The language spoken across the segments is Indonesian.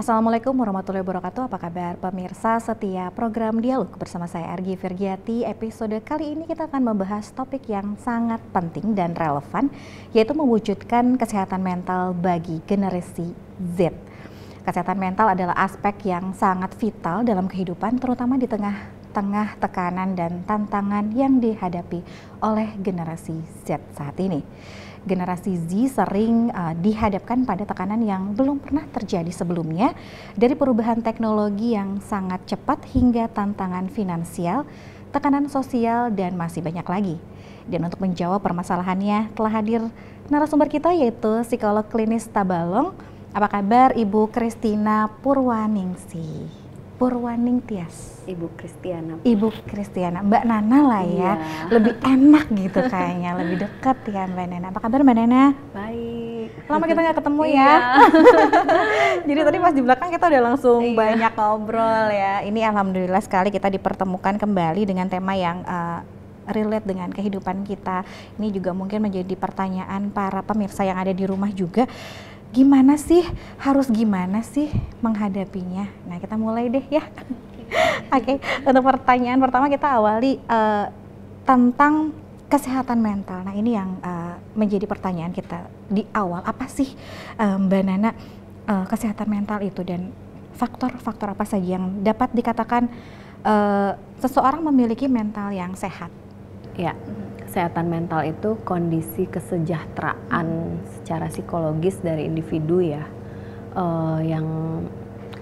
Assalamualaikum warahmatullahi wabarakatuh. Apa kabar pemirsa setia program Dialog bersama saya Argi Virgiati. Episode kali ini kita akan membahas topik yang sangat penting dan relevan, yaitu mewujudkan kesehatan mental bagi generasi Z. Kesehatan mental adalah aspek yang sangat vital dalam kehidupan, terutama di tengah tekanan dan tantangan yang dihadapi oleh generasi Z saat ini. Generasi Z sering dihadapkan pada tekanan yang belum pernah terjadi sebelumnya, dari perubahan teknologi yang sangat cepat hingga tantangan finansial, tekanan sosial, dan masih banyak lagi. Dan untuk menjawab permasalahannya telah hadir narasumber kita, yaitu psikolog klinis Tabalong. Apa kabar Ibu Christina Purwaningsih? Purwaningtyas. Ibu Kristiana. Ibu Kristiana, Mbak Nana lah ya. Iya. Lebih enak gitu kayaknya, lebih dekat ya Mbak Nana. Apa kabar Mbak Nana? Baik. Lama kita nggak ketemu ya. Jadi tadi pas di belakang kita udah langsung banyak ngobrol ya. Ini alhamdulillah sekali kita dipertemukan kembali dengan tema yang relate dengan kehidupan kita. Ini juga mungkin menjadi pertanyaan para pemirsa yang ada di rumah juga. Gimana sih, harus gimana sih menghadapinya? Nah, kita mulai deh ya. Oke, untuk pertanyaan pertama kita awali tentang kesehatan mental. Nah, ini yang menjadi pertanyaan kita di awal. Apa sih Mbak Nana kesehatan mental itu, dan faktor-faktor apa saja yang dapat dikatakan seseorang memiliki mental yang sehat? Ya. Kesehatan mental itu kondisi kesejahteraan secara psikologis dari individu ya, yang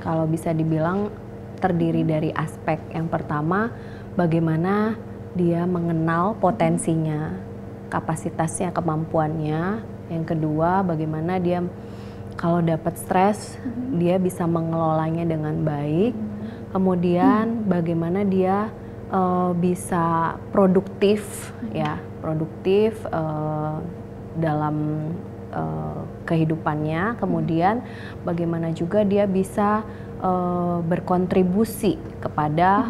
kalau bisa dibilang terdiri dari aspek yang pertama, bagaimana dia mengenal potensinya, kapasitasnya, kemampuannya. Yang kedua, bagaimana dia kalau dapat stres, dia bisa mengelolanya dengan baik. Kemudian bagaimana dia bisa produktif dalam kehidupannya. Kemudian bagaimana juga dia bisa berkontribusi kepada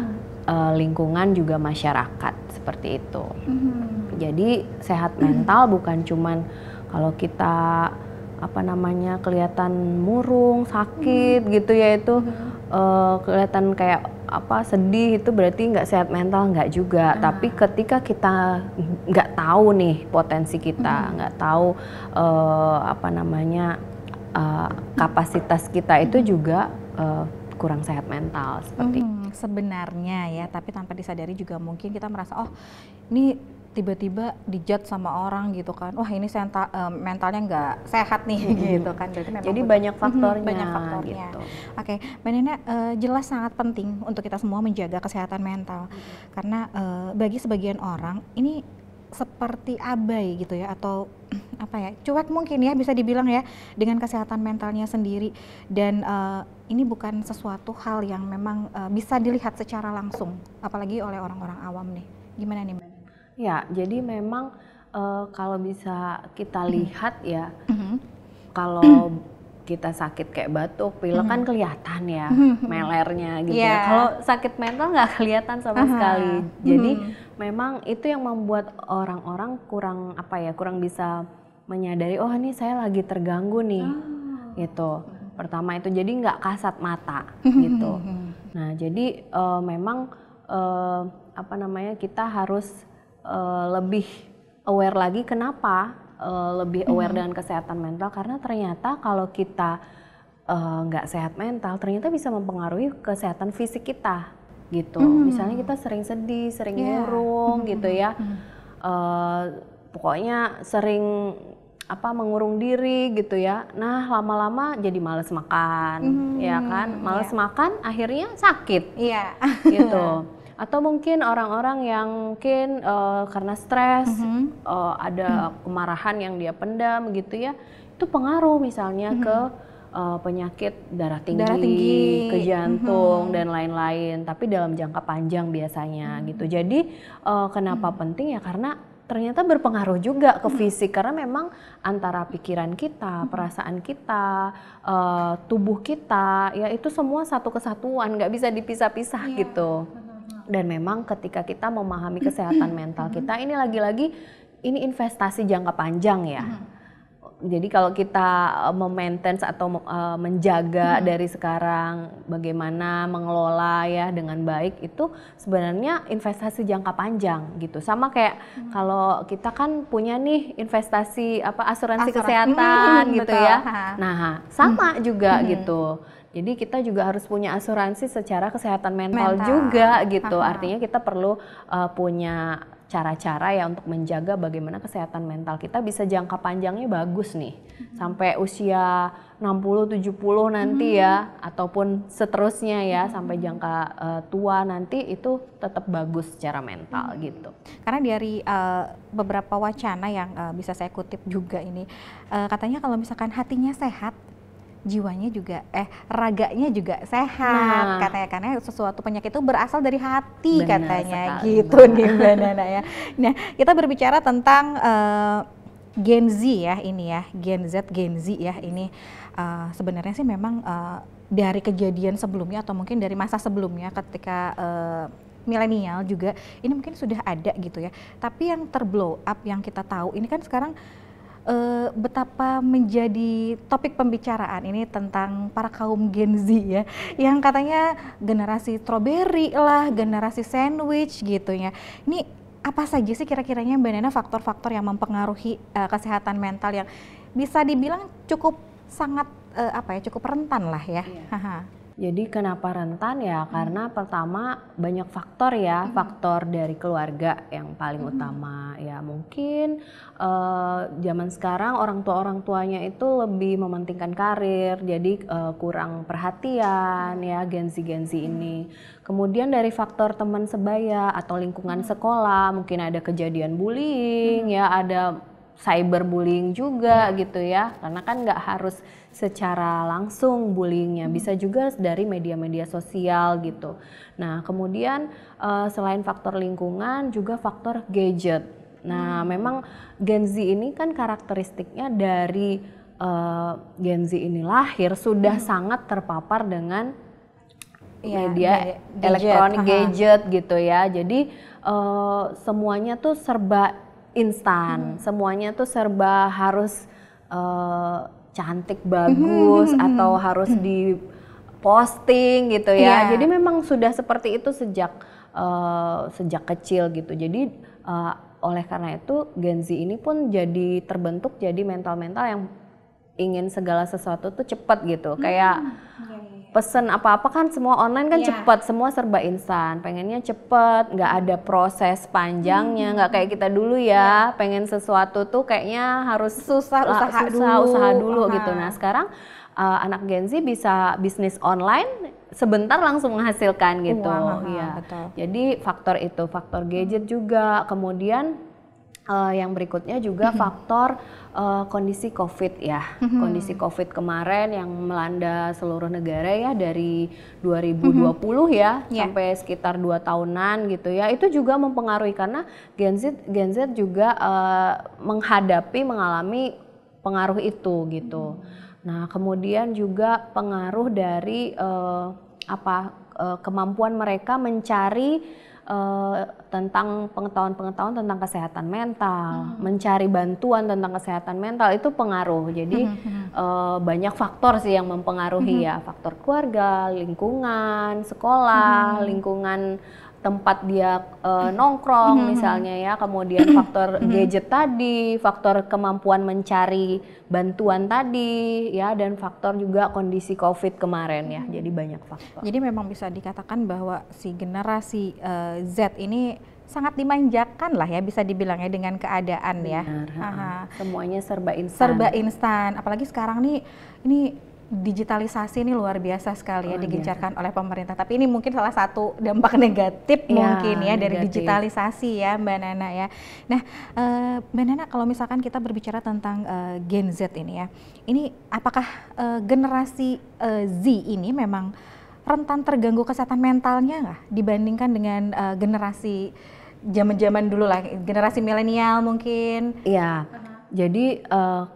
lingkungan juga masyarakat, seperti itu. Jadi sehat mental bukan cuman kalau kita kelihatan murung, sakit gitu ya, itu kelihatan kayak sedih, itu berarti nggak sehat mental, nggak juga. Tapi ketika kita nggak tahu nih potensi kita, nggak tahu kapasitas kita, itu juga kurang sehat mental seperti sebenarnya ya. Tapi tanpa disadari juga mungkin kita merasa, oh ini tiba-tiba dijudge sama orang gitu kan, wah ini mentalnya nggak sehat nih gitu kan. Berarti memang jadi banyak faktornya. Gitu. Oke, Mbak Nana, jelas sangat penting untuk kita semua menjaga kesehatan mental, karena bagi sebagian orang ini seperti abai gitu ya, atau cuek mungkin ya bisa dibilang ya dengan kesehatan mentalnya sendiri. Dan ini bukan sesuatu hal yang memang bisa dilihat secara langsung, apalagi oleh orang-orang awam nih. Gimana nih Mbak? Ya, jadi memang kalau bisa kita lihat ya, kalau kita sakit kayak batuk, pilek kan kelihatan ya melernya gitu ya. Kalau sakit mental nggak kelihatan sama sekali. Jadi memang itu yang membuat orang-orang kurang bisa menyadari, oh ini saya lagi terganggu nih, gitu. Pertama itu jadi nggak kasat mata gitu. Nah jadi memang kita harus lebih aware lagi. Kenapa lebih aware dengan kesehatan mental? Karena ternyata kalau kita nggak sehat mental, ternyata bisa mempengaruhi kesehatan fisik kita gitu. Misalnya kita sering sedih, sering murung gitu ya, pokoknya sering mengurung diri gitu ya. Nah lama-lama jadi males makan, ya kan? Males makan akhirnya sakit, gitu. Atau mungkin orang-orang yang mungkin karena stres, ada kemarahan yang dia pendam gitu ya, itu pengaruh misalnya ke penyakit darah tinggi, ke jantung dan lain-lain. Tapi dalam jangka panjang biasanya gitu. Jadi kenapa penting ya, karena ternyata berpengaruh juga ke fisik, karena memang antara pikiran kita, perasaan kita, tubuh kita, ya itu semua satu kesatuan, nggak bisa dipisah-pisah gitu. Dan memang ketika kita memahami kesehatan mental kita, ini lagi-lagi ini investasi jangka panjang ya. Jadi kalau kita memaintain atau menjaga dari sekarang bagaimana mengelola ya dengan baik, itu sebenarnya investasi jangka panjang gitu. Sama kayak kalau kita kan punya nih investasi asuransi kesehatan gitu betul. ya. Nah, sama juga gitu. Jadi kita juga harus punya asuransi secara kesehatan mental juga gitu. Artinya kita perlu punya cara-cara ya untuk menjaga bagaimana kesehatan mental kita bisa jangka panjangnya bagus nih. Sampai usia 60-70 nanti ya, ataupun seterusnya ya sampai jangka tua nanti itu tetap bagus secara mental gitu. Karena dari beberapa wacana yang bisa saya kutip juga ini, katanya kalau misalkan hatinya sehat, jiwanya juga raganya juga sehat katanya, karena sesuatu penyakit itu berasal dari hati. Benar katanya sekali, gitu nih Mbak Nana ya. Nah, kita berbicara tentang Gen Z ya ini ya, Gen Z ya ini sebenarnya sih memang dari kejadian sebelumnya atau mungkin dari masa sebelumnya ketika milenial juga ini mungkin sudah ada gitu ya. Tapi yang terblow up yang kita tahu ini kan sekarang betapa menjadi topik pembicaraan ini tentang para kaum Gen Z ya, yang katanya generasi strawberry lah, generasi sandwich gitu ya. Ini apa saja sih kira-kiranya Mbak Nana faktor-faktor yang mempengaruhi kesehatan mental yang bisa dibilang cukup sangat cukup rentan lah ya. Jadi kenapa rentan ya? Karena pertama banyak faktor ya, faktor dari keluarga yang paling utama ya. Mungkin zaman sekarang orang tuanya itu lebih mementingkan karir, jadi kurang perhatian ya Gen Z ini. Kemudian dari faktor teman sebaya atau lingkungan sekolah, mungkin ada kejadian bullying ya, ada cyberbullying juga gitu ya, karena kan nggak harus secara langsung bullyingnya, bisa juga dari media-media sosial gitu. Nah kemudian selain faktor lingkungan juga faktor gadget. Nah memang Gen Z ini kan karakteristiknya dari Gen Z ini lahir sudah sangat terpapar dengan media elektronik, gadget gitu ya. Jadi semuanya tuh serba instan, semuanya tuh serba harus cantik bagus atau harus di posting gitu ya. Jadi memang sudah seperti itu sejak kecil gitu. Jadi oleh karena itu Gen Z ini pun jadi terbentuk jadi mental-mental yang ingin segala sesuatu tuh cepat gitu. Kayak pesen apa-apa kan semua online kan cepat, semua serba instan, pengennya cepet, nggak ada proses panjangnya, nggak kayak kita dulu ya, pengen sesuatu tuh kayaknya harus usaha dulu gitu. Nah sekarang anak Gen Z bisa bisnis online sebentar langsung menghasilkan gitu. Betul. Jadi faktor itu, faktor gadget juga, kemudian yang berikutnya juga faktor kondisi COVID ya, kondisi COVID kemarin yang melanda seluruh negara ya dari 2020 ya sampai sekitar 2 tahunan gitu ya, itu juga mempengaruhi karena Gen Z juga mengalami pengaruh itu gitu. Nah kemudian juga pengaruh dari kemampuan mereka mencari tentang pengetahuan tentang kesehatan mental, mencari bantuan tentang kesehatan mental itu pengaruh. Jadi banyak faktor sih yang mempengaruhi ya, faktor keluarga, lingkungan, sekolah, lingkungan tempat dia nongkrong misalnya ya, kemudian faktor gadget tadi, faktor kemampuan mencari bantuan tadi ya, dan faktor juga kondisi COVID kemarin ya. Jadi banyak faktor. Jadi memang bisa dikatakan bahwa si generasi Z ini sangat dimanjakan lah ya, bisa dibilangnya dengan keadaan. Benar, ya. Semuanya serba instan. Serba instan, apalagi sekarang nih ini digitalisasi ini luar biasa sekali ya, digencarkan oleh pemerintah. Tapi ini mungkin salah satu dampak negatif mungkin ya dari digitalisasi ya Mbak Nana ya. Nah Mbak Nana, kalau misalkan kita berbicara tentang Gen Z ini ya, ini apakah generasi Z ini memang rentan terganggu kesehatan mentalnya nggak dibandingkan dengan generasi zaman-zaman dulu lah, generasi milenial mungkin? Iya. Jadi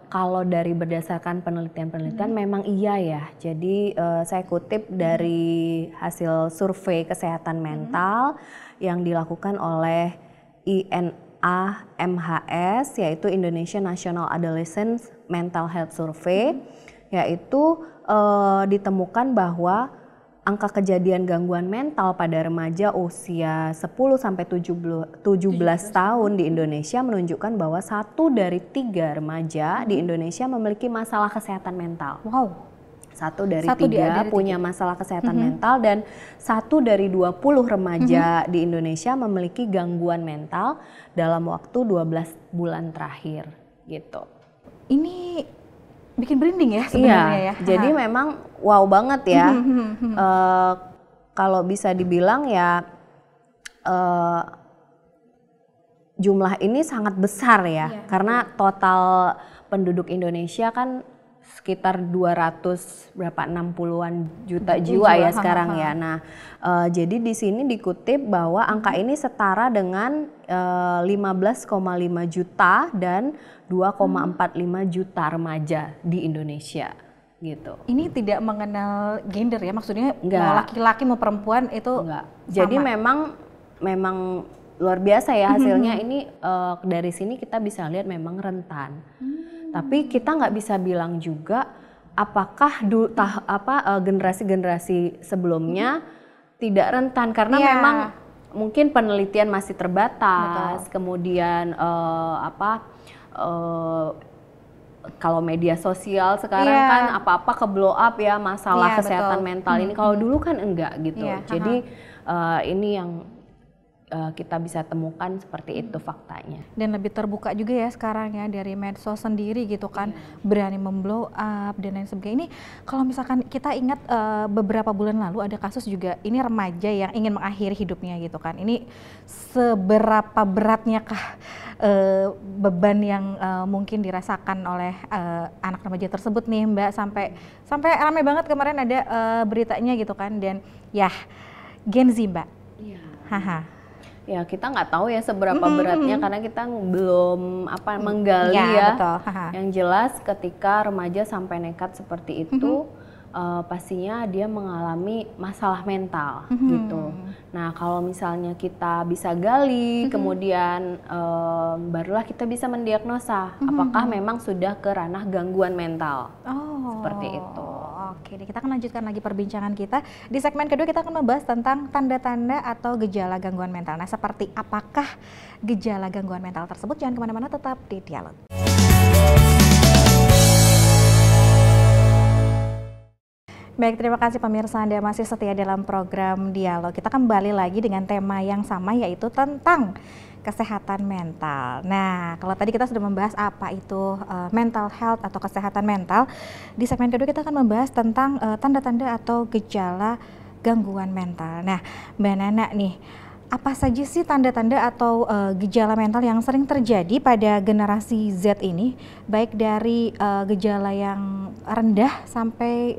kalau dari berdasarkan penelitian-penelitian memang iya ya. Jadi saya kutip dari hasil survei kesehatan mental yang dilakukan oleh INA MHS, yaitu Indonesia National Adolescent Mental Health Survey, yaitu ditemukan bahwa angka kejadian gangguan mental pada remaja usia 10 sampai 17 tahun di Indonesia menunjukkan bahwa 1 dari 3 remaja di Indonesia memiliki masalah kesehatan mental. Wow. 1 dari 3 punya masalah kesehatan mental, dan 1 dari 20 remaja di Indonesia memiliki gangguan mental dalam waktu 12 bulan terakhir gitu. Ini bikin merinding ya sebenarnya ya. Jadi memang wow banget ya. Kalau bisa dibilang ya jumlah ini sangat besar ya, karena total penduduk Indonesia kan sekitar 260-an juta jiwa ya sekarang ya. Nah, jadi di sini dikutip bahwa angka ini setara dengan 15,5 juta dan 2,45 juta remaja di Indonesia gitu. Ini tidak mengenal gender ya, maksudnya mau laki-laki mau perempuan itu enggak. Jadi memang luar biasa ya hasilnya. Ini dari sini kita bisa lihat memang rentan. Tapi kita nggak bisa bilang juga apakah generasi-generasi sebelumnya tidak rentan, karena memang mungkin penelitian masih terbatas. Kemudian kalau media sosial sekarang kan apa-apa ke blow up ya masalah kesehatan mental ini. Kalau dulu kan enggak gitu. Jadi ini yang kita bisa temukan seperti itu faktanya. Dan lebih terbuka juga ya sekarang ya dari medsos sendiri gitu kan, berani memblow up dan lain sebagainya. Ini kalau misalkan kita ingat beberapa bulan lalu ada kasus juga, ini remaja yang ingin mengakhiri hidupnya gitu kan. Ini seberapa beratnya kah beban yang mungkin dirasakan oleh anak remaja tersebut nih Mbak, sampai ramai banget kemarin ada beritanya gitu kan, dan ya Gen Z Mbak. Haha. Ya kita nggak tahu ya seberapa beratnya karena kita belum menggali Betul. Yang jelas ketika remaja sampai nekat seperti itu pastinya dia mengalami masalah mental gitu. Nah kalau misalnya kita bisa gali kemudian barulah kita bisa mendiagnosa apakah memang sudah ke ranah gangguan mental. Seperti itu. Oke, kita akan lanjutkan lagi perbincangan kita. Di segmen kedua kita akan membahas tentang tanda-tanda atau gejala gangguan mental. Nah, seperti apakah gejala gangguan mental tersebut? Jangan kemana-mana, tetap di Dialog. Baik, terima kasih pemirsa, Anda masih setia dalam program Dialog. Kita kembali lagi dengan tema yang sama, yaitu tentang kesehatan mental. Nah, kalau tadi kita sudah membahas apa itu mental health atau kesehatan mental, di segmen kedua kita akan membahas tentang tanda-tanda atau gejala gangguan mental. Nah, Mbak Nana nih, apa saja sih tanda-tanda atau gejala mental yang sering terjadi pada generasi Z ini, baik dari gejala yang rendah sampai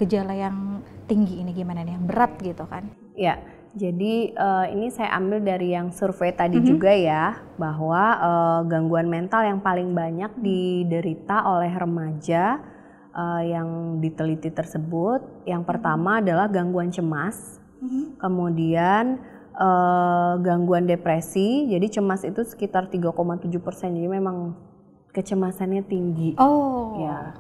gejala yang tinggi ini, gimana nih, yang berat gitu kan? Ya. Jadi ini saya ambil dari yang survei tadi juga ya, bahwa gangguan mental yang paling banyak diderita oleh remaja yang diteliti tersebut, yang pertama adalah gangguan cemas, kemudian gangguan depresi. Jadi cemas itu sekitar 3,7%, jadi memang kecemasannya tinggi. Ya.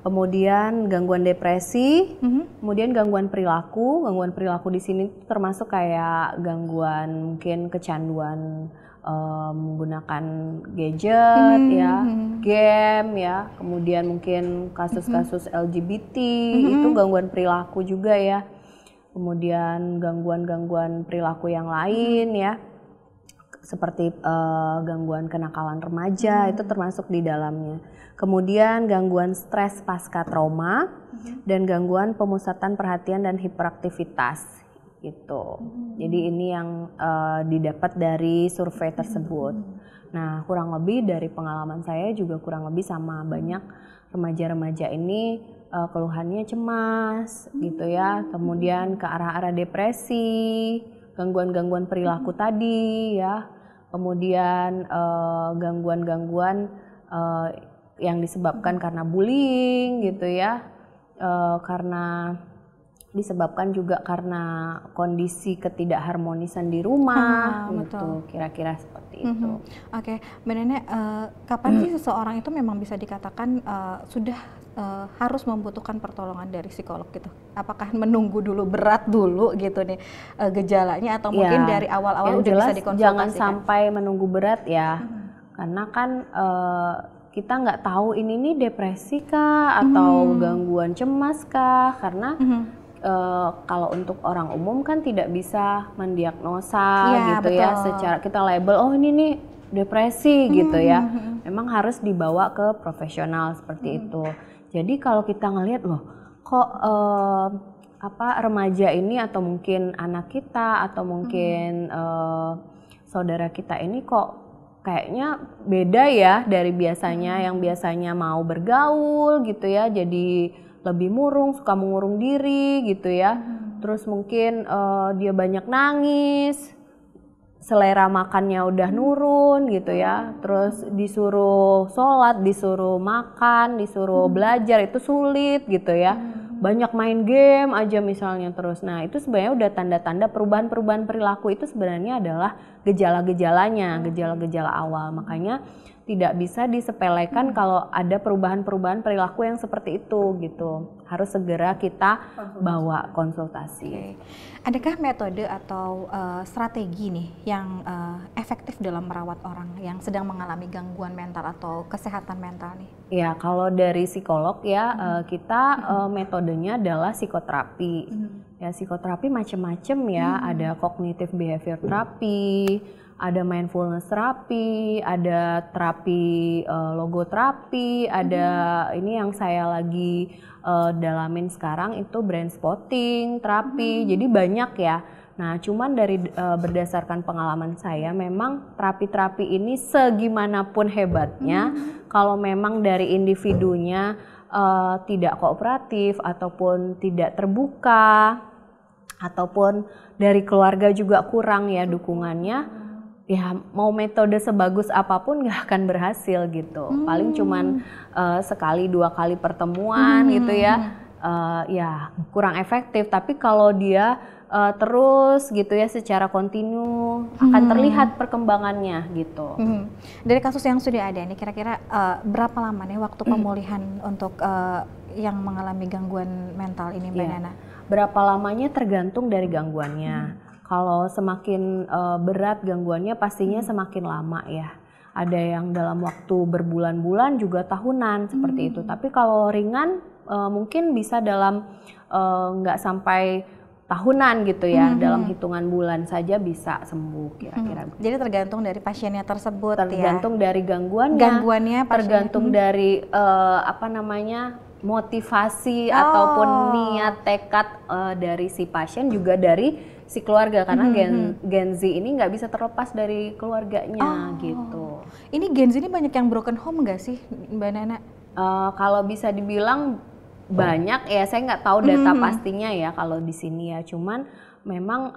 Kemudian gangguan depresi, kemudian gangguan perilaku. Gangguan perilaku di sini termasuk kayak gangguan mungkin kecanduan menggunakan gadget ya, game ya. Kemudian mungkin kasus-kasus LGBT itu gangguan perilaku juga ya. Kemudian gangguan-gangguan perilaku yang lain ya, seperti gangguan kenakalan remaja itu termasuk di dalamnya. Kemudian gangguan stres pasca trauma dan gangguan pemusatan perhatian dan hiperaktivitas gitu. Jadi ini yang didapat dari survei tersebut. Nah, kurang lebih dari pengalaman saya juga kurang lebih sama, banyak remaja-remaja ini keluhannya cemas gitu ya. Kemudian ke arah-arah depresi, gangguan-gangguan perilaku tadi ya, kemudian gangguan-gangguan yang disebabkan karena bullying gitu ya, karena disebabkan juga karena kondisi ketidakharmonisan di rumah, gitu. Kira-kira seperti itu. Oke, Mbak Nenek, kapan sih seseorang itu memang bisa dikatakan sudah harus membutuhkan pertolongan dari psikolog gitu? Apakah menunggu dulu, berat dulu gitu nih gejalanya, atau mungkin dari awal-awal udah bisa dikonsultasikan? Jangan sampai menunggu berat ya, karena kan kita nggak tahu ini nih depresi kah atau gangguan cemas kah, karena kalau untuk orang umum kan tidak bisa mendiagnosa gitu betul. Ya, secara kita label oh ini nih depresi gitu ya. Memang harus dibawa ke profesional seperti itu. Jadi kalau kita ngelihat loh kok remaja ini atau mungkin anak kita atau mungkin saudara kita ini kok kayaknya beda ya dari biasanya, yang biasanya mau bergaul gitu ya, jadi lebih murung, suka mengurung diri gitu ya. Terus mungkin dia banyak nangis, selera makannya udah nurun gitu ya. Terus disuruh sholat, disuruh makan, disuruh belajar itu sulit gitu ya. Banyak main game aja misalnya terus. Nah itu sebenarnya udah tanda-tanda perubahan-perubahan perilaku, itu sebenarnya adalah gejala-gejalanya, gejala-gejala awal. Makanya tidak bisa disepelekan kalau ada perubahan-perubahan perilaku yang seperti itu gitu. Harus segera kita bawa konsultasi. Adakah metode atau strategi nih yang efektif dalam merawat orang yang sedang mengalami gangguan mental atau kesehatan mental nih? Ya, kalau dari psikolog ya kita metodenya adalah psikoterapi. Ya, psikoterapi macam-macam ya, ada cognitive behavior therapy, ada mindfulness terapi, ada terapi logoterapi, ada ini yang saya lagi dalamin sekarang itu brain spotting terapi. Jadi banyak ya. Nah, cuman dari berdasarkan pengalaman saya, memang terapi-terapi ini segimanapun hebatnya, kalau memang dari individunya tidak kooperatif ataupun tidak terbuka, ataupun dari keluarga juga kurang ya dukungannya, ya mau metode sebagus apapun nggak akan berhasil gitu. Paling cuman sekali dua kali pertemuan gitu ya, ya kurang efektif. Tapi kalau dia terus gitu ya secara kontinu akan terlihat perkembangannya gitu. Dari kasus yang sudah ada nih, kira-kira berapa lama nih waktu pemulihan untuk yang mengalami gangguan mental ini, Mbak Nana? Berapa lamanya tergantung dari gangguannya. Kalau semakin berat gangguannya pastinya semakin lama ya. Ada yang dalam waktu berbulan-bulan juga tahunan seperti itu. Tapi kalau ringan mungkin bisa dalam nggak sampai tahunan gitu ya. Dalam hitungan bulan saja bisa sembuh kira-kira. Jadi tergantung dari pasiennya tersebut tergantung ya? Dari gangguannya tergantung dari motivasi ataupun niat tekad dari si pasien, juga dari si keluarga, karena Gen Z ini nggak bisa terlepas dari keluarganya gitu. Ini Gen Z ini banyak yang broken home nggak sih, Mbak Nana? Kalau bisa dibilang banyak ya, saya nggak tahu data pastinya ya kalau di sini ya. Cuman memang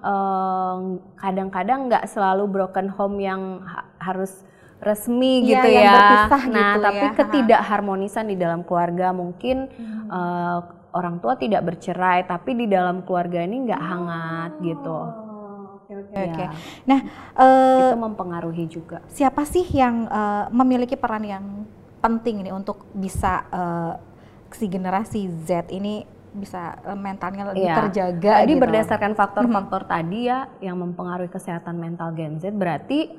kadang-kadang nggak selalu broken home yang harus resmi gitu ya. Berpisah nah, gitu tapi ya. ketidakharmonisan di dalam keluarga mungkin. Orang tua tidak bercerai, tapi di dalam keluarga ini nggak hangat gitu. Oke. Nah, itu mempengaruhi juga. Siapa sih yang memiliki peran yang penting nih untuk bisa si generasi Z ini bisa mentalnya lebih terjaga? Jadi gitu. Berdasarkan faktor-faktor tadi ya yang mempengaruhi kesehatan mental Gen Z, berarti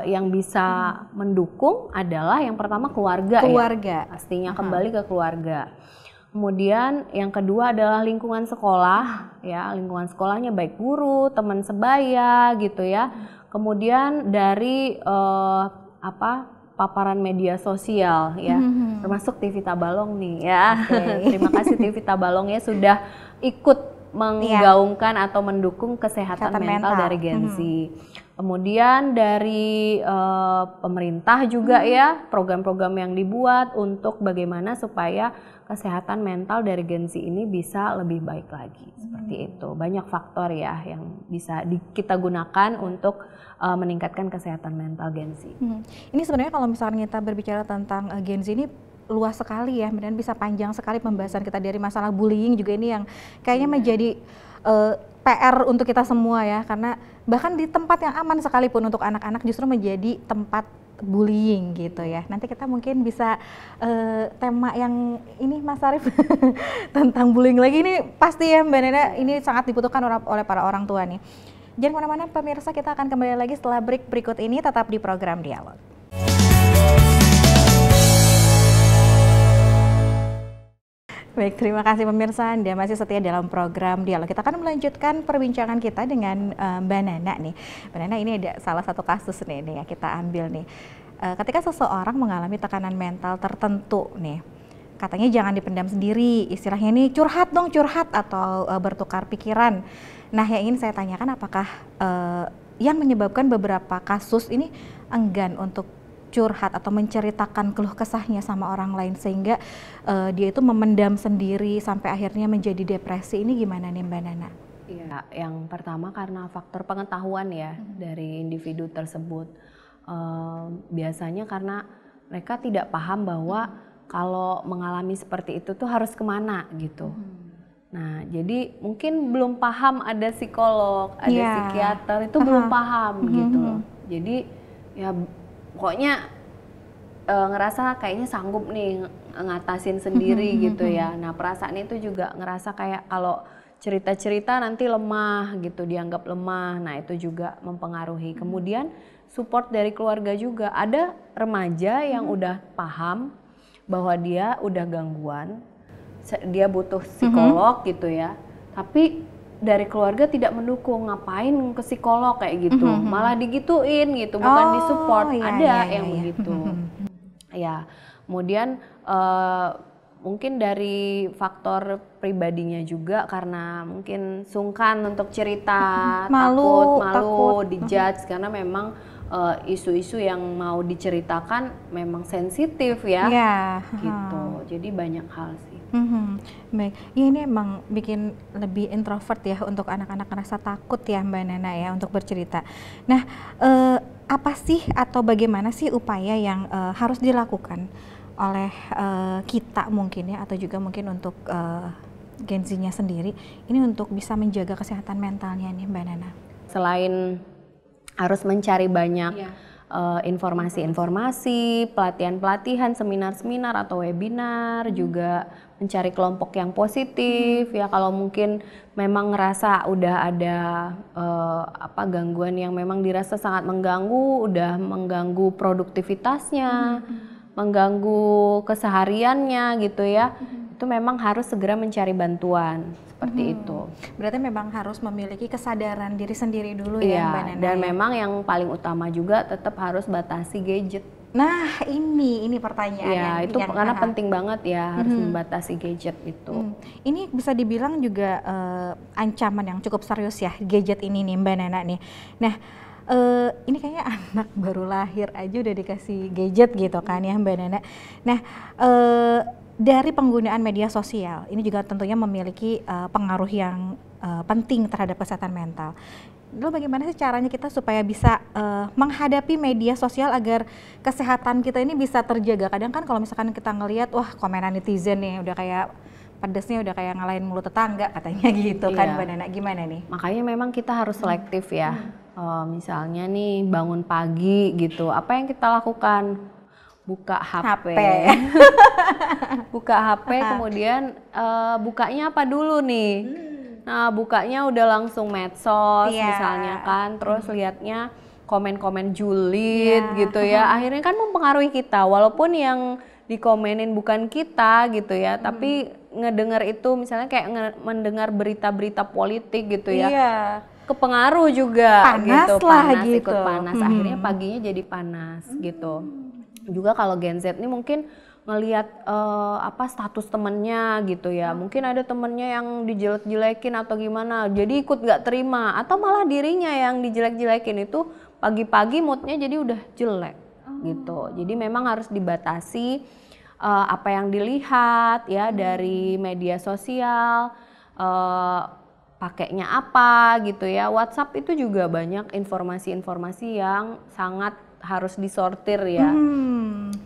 yang bisa mendukung adalah yang pertama keluarga. Ya. Pastinya kembali ke keluarga. Kemudian yang kedua adalah lingkungan sekolah, ya lingkungan sekolahnya baik guru, teman sebaya gitu ya. Kemudian dari paparan media sosial ya, termasuk TV Tabalong nih ya. Terima kasih TV Tabalong ya sudah ikut menggaungkan atau mendukung kesehatan mental dari Gen Z. Kemudian dari pemerintah juga ya, program-program yang dibuat untuk bagaimana supaya kesehatan mental dari Gen Z ini bisa lebih baik lagi. Seperti itu. Banyak faktor ya yang bisa kita gunakan untuk meningkatkan kesehatan mental Gen Z. Ini sebenarnya kalau misalnya kita berbicara tentang Gen Z ini luas sekali ya, dan bisa panjang sekali pembahasan kita dari masalah bullying juga ini yang kayaknya menjadi PR untuk kita semua ya, karena bahkan di tempat yang aman sekalipun untuk anak-anak justru menjadi tempat bullying gitu ya. Nanti kita mungkin bisa tema yang ini Mas Arief tentang bullying lagi, ini pasti ya Mbak Nana, ini sangat dibutuhkan oleh para orang tua nih. Jangan kemana-mana pemirsa, kita akan kembali lagi setelah break berikut ini, tetap di program Dialog. Baik, terima kasih pemirsa, Anda masih setia dalam program Dialog. Kita akan melanjutkan perbincangan kita dengan Mbak Nana nih. Mbak Nana, ini ada salah satu kasus nih ya, kita ambil nih. Ketika seseorang mengalami tekanan mental tertentu nih, katanya jangan dipendam sendiri, istilahnya ini curhat dong, curhat atau bertukar pikiran. Nah, yang ingin saya tanyakan, apakah yang menyebabkan beberapa kasus ini enggan untuk curhat atau menceritakan keluh kesahnya sama orang lain sehingga dia itu memendam sendiri sampai akhirnya menjadi depresi, ini gimana nih Mbak Nana? Iya, yang pertama karena faktor pengetahuan ya dari individu tersebut. Biasanya karena mereka tidak paham bahwa kalau mengalami seperti itu tuh harus kemana gitu. Nah, jadi mungkin belum paham ada psikolog, ada psikiater, itu belum paham gitu loh. Jadi ya pokoknya ngerasa kayaknya sanggup nih ngatasin sendiri gitu ya. Nah, perasaan itu juga ngerasa kayak kalau cerita-cerita nanti lemah gitu, dianggap lemah. Nah, itu juga mempengaruhi. Kemudian support dari keluarga juga. Ada remaja yang udah paham bahwa dia udah gangguan, dia butuh psikolog gitu ya, tapi dari keluarga tidak mendukung, ngapain ke psikolog kayak gitu, malah digituin gitu, bukan disupport. Ada yang begitu. Ya, kemudian mungkin dari faktor pribadinya juga, karena mungkin sungkan untuk cerita, takut dijudge, karena memang isu-isu yang mau diceritakan memang sensitif ya, gitu. Jadi banyak hal sih. Baik, ya ini emang bikin lebih introvert ya untuk anak-anak, ngerasa takut ya Mbak Nana ya untuk bercerita. Nah, apa sih atau bagaimana sih upaya yang harus dilakukan oleh kita mungkin ya, atau juga mungkin untuk Gen Z-nya sendiri ini untuk bisa menjaga kesehatan mentalnya nih Mbak Nana? Selain harus mencari banyak informasi-informasi, pelatihan-pelatihan, seminar-seminar atau webinar, juga mencari kelompok yang positif ya. Kalau mungkin memang ngerasa udah ada gangguan yang memang dirasa sangat mengganggu, udah mengganggu produktivitasnya, mengganggu kesehariannya gitu ya, itu memang harus segera mencari bantuan. Seperti itu. Berarti memang harus memiliki kesadaran diri sendiri dulu ya Mbak Nana. Dan memang yang paling utama juga tetap harus batasi gadget. Nah, ini pertanyaan. Ya, itu karena penting banget ya, harus membatasi gadget itu. Ini bisa dibilang juga ancaman yang cukup serius ya gadget ini nih Mbak Nana nih. Nah, ini kayaknya anak baru lahir aja udah dikasih gadget gitu kan ya Mbak Nana. Nah, dari penggunaan media sosial ini juga tentunya memiliki pengaruh yang penting terhadap kesehatan mental. Lalu bagaimana sih caranya kita supaya bisa menghadapi media sosial agar kesehatan kita ini bisa terjaga? Kadang kan kalau misalkan kita ngelihat, wah komenan netizen nih udah kayak pedesnya udah kayak ngalahin mulut tetangga katanya gitu kan Mbak Nana, gimana nih? Makanya memang kita harus selektif ya. Misalnya nih bangun pagi gitu, apa yang kita lakukan? Buka HP. Buka HP, kemudian bukanya apa dulu nih? Nah, bukanya udah langsung medsos misalnya kan, terus lihatnya komen-komen julid gitu ya. Akhirnya kan mempengaruhi kita, walaupun yang dikomenin bukan kita gitu ya, tapi ngedengar itu misalnya kayak mendengar berita-berita politik gitu ya. Kepengaruh juga panas gitu, panas gitu. Ikut panas, akhirnya paginya jadi panas gitu. Juga kalau Gen Z ini mungkin ngelihat status temennya gitu ya, mungkin ada temennya yang dijelek-jelekin atau gimana, jadi ikut nggak terima, atau malah dirinya yang dijelek-jelekin itu pagi-pagi moodnya jadi udah jelek gitu. Jadi memang harus dibatasi apa yang dilihat ya dari media sosial, pakainya apa gitu ya. WhatsApp itu juga banyak informasi-informasi yang sangat harus disortir ya.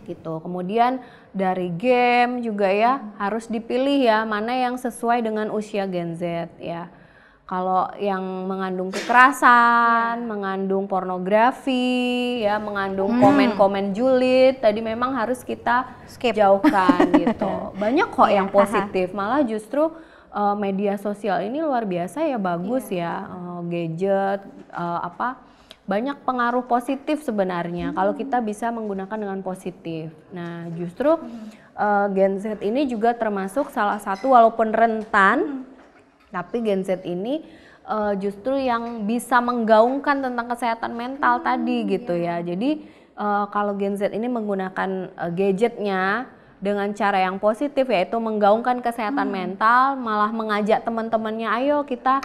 gitu. Kemudian dari game juga ya harus dipilih ya mana yang sesuai dengan usia Gen Z ya. Kalau yang mengandung kekerasan, mengandung pornografi, ya, mengandung komen-komen julid, tadi memang harus kita jauhkan gitu. Banyak kok yang positif, malah justru media sosial ini luar biasa ya, bagus ya, gadget, banyak pengaruh positif sebenarnya kalau kita bisa menggunakan dengan positif. Nah, justru Gen Z ini juga termasuk salah satu walaupun rentan, tapi Gen Z ini justru yang bisa menggaungkan tentang kesehatan mental tadi gitu ya. Jadi kalau Gen Z ini menggunakan gadgetnya dengan cara yang positif, yaitu menggaungkan kesehatan mental, malah mengajak teman-temannya, ayo kita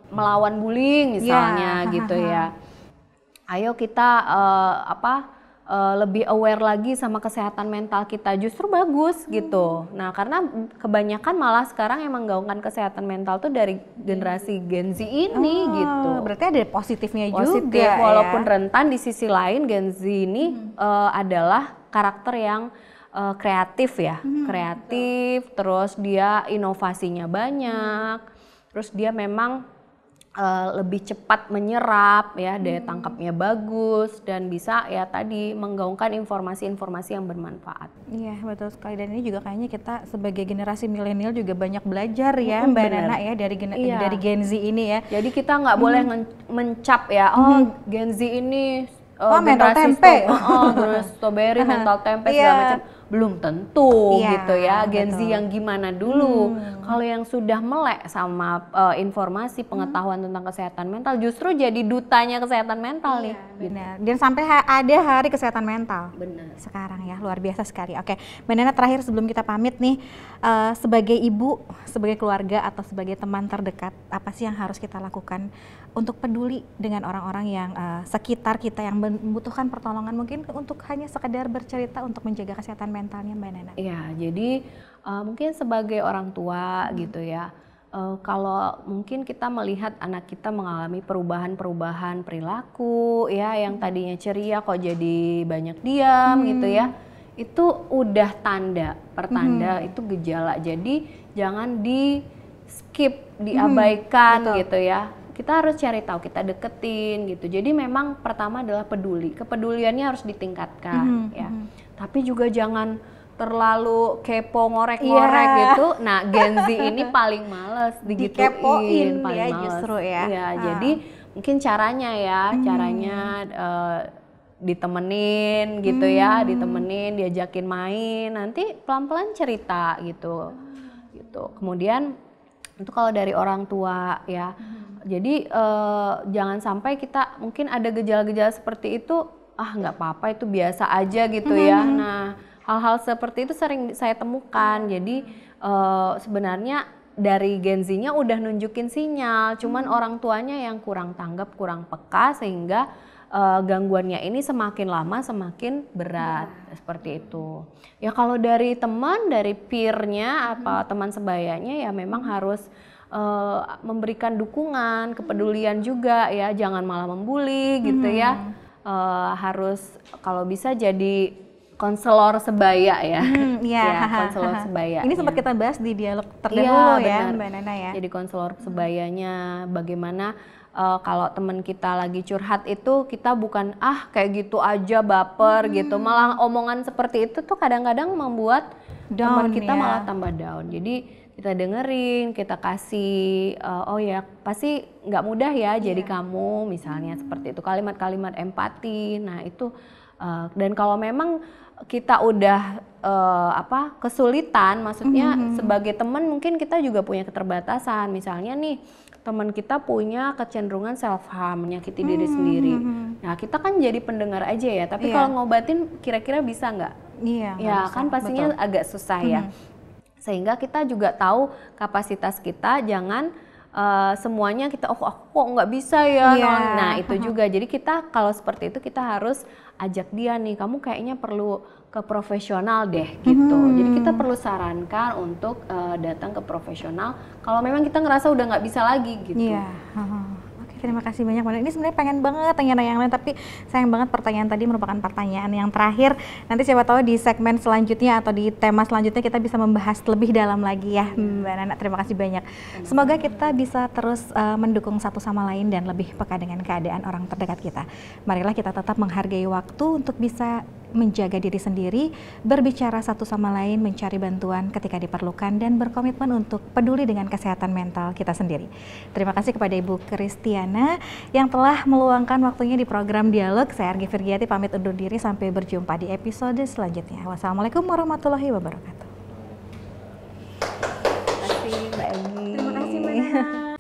melawan bullying misalnya gitu ya. Ayo kita lebih aware lagi sama kesehatan mental kita, justru bagus gitu. Nah, karena kebanyakan malah sekarang emang menggaungkan kesehatan mental tuh dari generasi Gen Z ini gitu. Berarti ada positifnya Positif, juga walaupun ya. rentan, di sisi lain Gen Z ini adalah karakter yang kreatif ya, kreatif, terus dia inovasinya banyak. Terus dia memang lebih cepat menyerap ya, daya tangkapnya bagus dan bisa ya tadi menggaungkan informasi-informasi yang bermanfaat. Iya, betul sekali, dan ini juga kayaknya kita sebagai generasi milenial juga banyak belajar ya Mbak Nana ya dari Gen Z ini ya. Jadi kita nggak boleh mencap ya, Gen Z ini mental tempe, strawberry, mental tempe segala macam. Belum tentu gitu ya, Gen Z yang gimana dulu. Kalau yang sudah melek sama informasi pengetahuan tentang kesehatan mental, justru jadi dutanya kesehatan mental nih. Benar. Dan sampai ada hari kesehatan mental. Benar. Sekarang ya, luar biasa sekali. Oke, Mbak Nana, terakhir sebelum kita pamit nih, sebagai ibu, sebagai keluarga atau sebagai teman terdekat, apa sih yang harus kita lakukan untuk peduli dengan orang-orang yang sekitar kita yang membutuhkan pertolongan, mungkin untuk hanya sekedar bercerita untuk menjaga kesehatan mentalnya Mbak Nana? Iya, jadi mungkin sebagai orang tua gitu ya, kalau mungkin kita melihat anak kita mengalami perubahan-perubahan perilaku ya, yang tadinya ceria kok jadi banyak diam gitu ya, itu udah pertanda itu gejala. Jadi jangan di skip, diabaikan gitu ya. Kita harus cari tahu, kita deketin gitu. Jadi memang pertama adalah peduli, kepeduliannya harus ditingkatkan ya. Tapi juga jangan terlalu kepo, ngorek-ngorek gitu. Nah, Gen Z ini paling males digituin, paling ya males. justru ya. Iya, jadi mungkin caranya ditemenin gitu ya, ditemenin, diajakin main, nanti pelan-pelan cerita gitu. Kemudian itu kalau dari orang tua ya. Jadi jangan sampai kita mungkin ada gejala-gejala seperti itu, nggak apa-apa, itu biasa aja gitu ya. Nah, hal-hal seperti itu sering saya temukan. Jadi sebenarnya dari Gen Z-nya udah nunjukin sinyal, cuman orang tuanya yang kurang tanggap, kurang peka, sehingga gangguannya ini semakin lama semakin berat, seperti itu. Ya kalau dari teman, dari peer-nya, teman sebayanya ya memang harus memberikan dukungan, kepedulian juga ya, jangan malah membuli gitu ya. Harus kalau bisa jadi konselor sebaya ya. Konselor sebaya. Ini sempat kita bahas di dialog terdahulu ya Mbak Nana ya. Jadi konselor sebayanya bagaimana kalau teman kita lagi curhat itu kita bukan kayak gitu aja baper gitu. Malah omongan seperti itu tuh kadang-kadang membuat teman kita malah tambah down. Jadi kita dengerin, kita kasih, pasti nggak mudah ya jadi kamu, misalnya seperti itu, kalimat-kalimat empati. Nah itu, dan kalau memang kita udah kesulitan, maksudnya sebagai teman mungkin kita juga punya keterbatasan. Misalnya nih teman kita punya kecenderungan self harm, menyakiti diri sendiri. Nah kita kan jadi pendengar aja ya, tapi kalau ngobatin kira-kira bisa nggak? Ya kan pastinya agak susah ya. Sehingga kita juga tahu kapasitas kita, jangan semuanya kita aku kok nggak bisa ya. Nah itu juga, jadi kita kalau seperti itu kita harus ajak dia nih, kamu kayaknya perlu ke profesional deh gitu. Jadi kita perlu sarankan untuk datang ke profesional kalau memang kita ngerasa udah nggak bisa lagi gitu. terima kasih banyak Mbak. Ini sebenarnya pengen banget tanya yang lain, tapi sayang banget pertanyaan tadi merupakan pertanyaan yang terakhir. Nanti siapa tahu di segmen selanjutnya atau di tema selanjutnya kita bisa membahas lebih dalam lagi ya Mbak Nana. Terima kasih banyak. Semoga kita bisa terus mendukung satu sama lain dan lebih peka dengan keadaan orang terdekat kita. Marilah kita tetap menghargai waktu untuk bisa menjaga diri sendiri, berbicara satu sama lain, mencari bantuan ketika diperlukan, dan berkomitmen untuk peduli dengan kesehatan mental kita sendiri. Terima kasih kepada Ibu Kristiana yang telah meluangkan waktunya di program Dialog. Saya Argi Firgiati pamit undur diri, sampai berjumpa di episode selanjutnya. Wassalamualaikum warahmatullahi wabarakatuh. Terima kasih Mbak Egi. Terima kasih Mbak Nana.